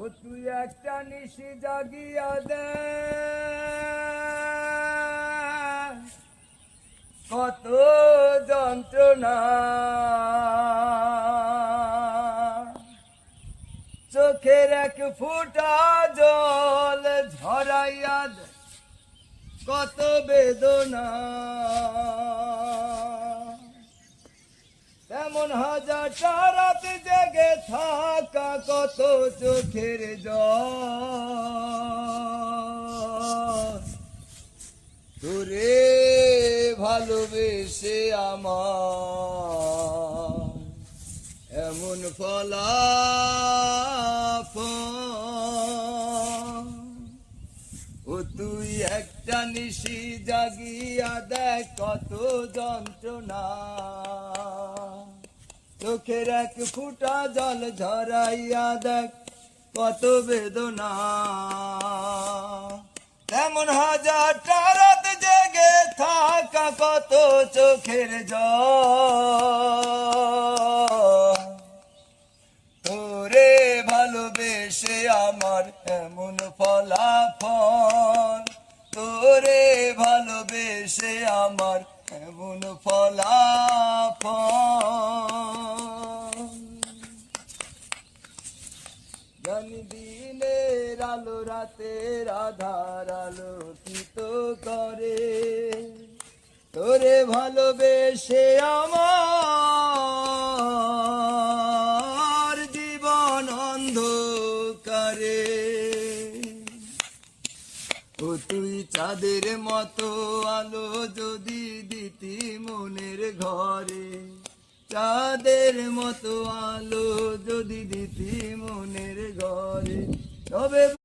ও তুই একটা নিশি জাগিয়া দে, কত যন্ত্রণা চোখের এক ফুটা জল ঝরাইয়া দে, কত বেদনা তেমন হাজারটা রাত জেগে থাকা, কত চোখের জল তোরে ভালোবেসে আমার এমন ফলাফল। ও তুই একটা নিশি জাগিয়া দেখ, কত যন্ত্রণা চোখের এক ফুটা জল ঝরাইয়া দেখ, কত বেদনা তেমন হাজারটা রাত জেগে থাকা, কত চোখের জল তোরে ভালোবেসে আমার এমন ফলাফল, তোরে ভালোবেসে আমার এমন ফলাফল। জানি দিনের আলো রাতের আধার আলোকিত করে, তোরে ভালোবেসে আমার জীবন অন্ধকারে। ও তুই চাঁদের মতো আলো যদি দিতি মনের ঘরে, চাঁদের মতো আলো যদি দিতি মনের ঘরে, তবে